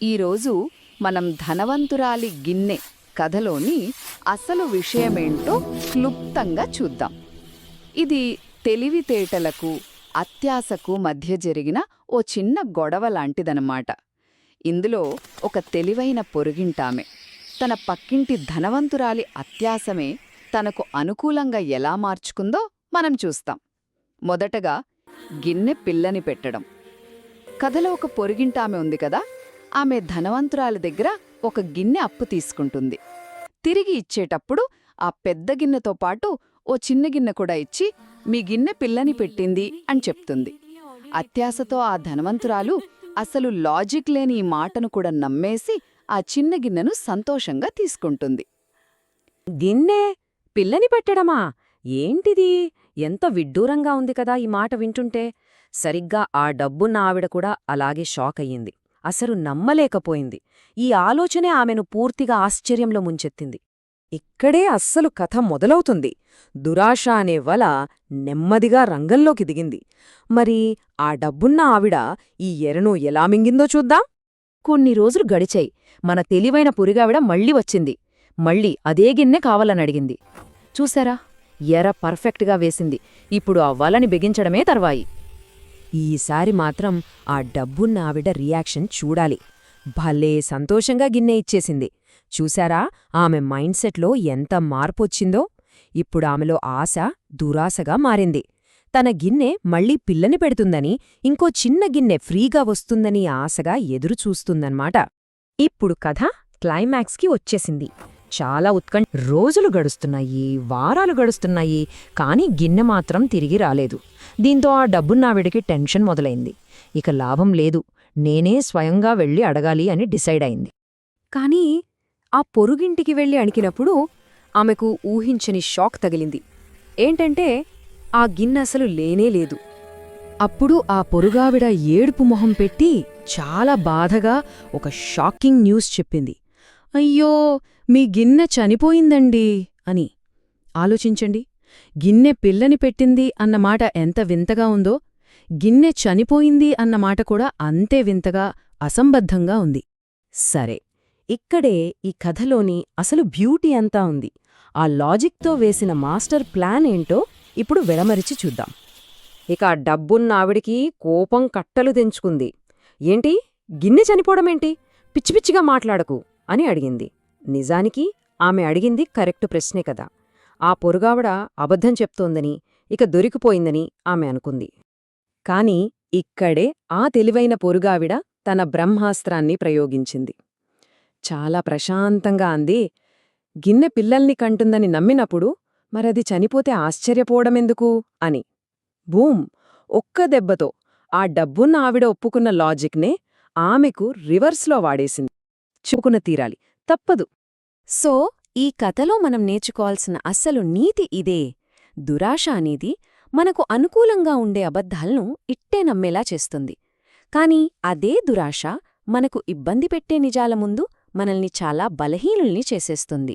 ఈరోజు మనం ధనవంతురాలి గిన్నె కథలోని అసలు విషయమేంటో క్లుప్తంగా చూద్దాం. ఇది తెలివితేటలకు అత్యాశకు మధ్య జరిగిన ఓ చిన్న గొడవ లాంటిదన్నమాట. ఇందులో ఒక తెలివైన పొరుగింటామె తన పక్కింటి ధనవంతురాలి అత్యాశమే తనకు అనుకూలంగా ఎలా మార్చుకుందో మనం చూస్తాం. మొదటగా గిన్నె పిల్లని పెట్టడం. కథలో ఒక పొరుగింటామె ఉంది కదా, ఆమె ధనవంతురాలి దగ్గర ఒక గిన్నె అప్పు తీసుకుంటుంది. తిరిగి ఇచ్చేటప్పుడు ఆ పెద్ద గిన్నెతో పాటు ఓ చిన్న గిన్నె కూడా ఇచ్చి, మీ గిన్నె పిల్లని పెట్టింది అని చెప్తుంది. అత్యాశతో ఆ ధనవంతురాలు అసలు లాజిక్ లేని ఈ మాటను కూడా నమ్మేసి ఆ చిన్న గిన్నెను సంతోషంగా తీసుకుంటుంది. గిన్నె పిల్లని పెట్టడమా? ఏంటిది? ఎంత విడ్డూరంగా ఉంది కదా ఈ మాట వింటుంటే. సరిగ్గా ఆ డబ్బున్న ఆవిడ కూడా అలాగే షాక్ అయ్యింది. అసలు నమ్మలేకపోయింది. ఈ ఆలోచనే ఆమెను పూర్తిగా ఆశ్చర్యంలో ముంచెత్తింది. ఇక్కడే అస్సలు కథ మొదలవుతుంది. దురాశ అనే వల నెమ్మదిగా రంగంలోకి దిగింది. మరి ఆ డబ్బున్న ఆవిడ ఈ ఎరను ఎలా మింగిందో చూద్దాం. కొన్ని రోజులు గడిచాయి. మన తెలివైన పురిగావిడ మళ్ళీ వచ్చింది. మళ్ళీ అదే గిన్నె కావాలనడిగింది. చూసారా, ఎర పర్ఫెక్ట్గా వేసింది. ఇప్పుడు ఆ వలని బిగించడమే తర్వాయి. ఈసారి మాత్రం ఆ డబ్బున్న ఆవిడ రియాక్షన్ చూడాలి. భలే సంతోషంగా గిన్నె ఇచ్చేసింది. చూశారా ఆమె మైండ్ సెట్లో ఎంత మార్పొచ్చిందో? ఇప్పుడు ఆమెలో ఆశ దురాశగా మారింది. తన గిన్నె మళ్లీ పిల్లని పెడుతుందని, ఇంకో చిన్న గిన్నె ఫ్రీగా వస్తుందని ఆశగా ఎదురుచూస్తుందన్నమాట. ఇప్పుడు కథ క్లైమాక్స్కి వచ్చేసింది. చాలా రోజులు గడుస్తున్నాయి, వారాలు గడుస్తున్నాయి, కాని గిన్నె మాత్రం తిరిగి రాలేదు. దీంతో ఆ డబ్బున్నావిడికి టెన్షన్ మొదలైంది. ఇక లాభం లేదు, నేనే స్వయంగా వెళ్ళి అడగాలి అని డిసైడ్ అయింది. కాని ఆ పొరుగింటికి వెళ్ళి అణికినప్పుడు ఆమెకు ఊహించని షాక్ తగిలింది. ఏంటంటే ఆ గిన్నె అసలు లేనేలేదు. అప్పుడు ఆ పొరుగావిడ ఏడుపు మొహం పెట్టి చాలా బాధగా ఒక షాకింగ్ న్యూస్ చెప్పింది. అయ్యో, మీ గిన్నె చనిపోయిందండీ అని. ఆలోచించండి, గిన్నె పిల్లని పెట్టింది అన్నమాట ఎంత వింతగా ఉందో, గిన్నె చనిపోయింది అన్నమాట కూడా అంతే వింతగా, అసంబద్ధంగా ఉంది. సరే, ఇక్కడే ఈ కథలోని అసలు బ్యూటీ అంతా ఉంది. ఆ లాజిక్తో వేసిన మాస్టర్ ప్లాన్ ఏంటో ఇప్పుడు వెడమరిచి చూద్దాం. ఇక ఆ డబ్బున్న ఆవిడికి కోపం కట్టలు తెంచుకుంది. ఏంటి, గిన్నె చనిపోవడమేంటి? పిచ్చిపిచ్చిగా మాట్లాడకు అని అడిగింది. నిజానికి ఆమె అడిగింది కరెక్టు ప్రశ్నే కదా. ఆ పొరుగావిడ అబద్ధం చెప్తోందని, ఇక దొరికిపోయిందని ఆమె అనుకుంది. కాని ఇక్కడే ఆ తెలివైన పొరుగావిడ తన బ్రహ్మాస్త్రాన్ని ప్రయోగించింది. చాలా ప్రశాంతంగా అంది, గిన్నె పిల్లల్ని కంటుందని నమ్మినప్పుడు మరది చనిపోతే ఆశ్చర్యపోవడమెందుకు అని. బూమ్! ఒక్క దెబ్బతో ఆ డబ్బున్న ఆవిడ ఒప్పుకున్న లాజిక్నే ఆమెకు రివర్స్లో వాడేసింది. చెప్పుకున్న తీరాలి, తప్పదు. సో ఈ కథలో మనం నేర్చుకోవాల్సిన అస్సలు నీతి ఇదే. దురాశ అనేది మనకు అనుకూలంగా ఉండే అబద్ధాలను ఇట్టే నమ్మేలా చేస్తుంది. కాని అదే దురాశ మనకు ఇబ్బంది పెట్టే నిజాల ముందు మనల్ని చాలా బలహీనుల్ని చేసేస్తుంది.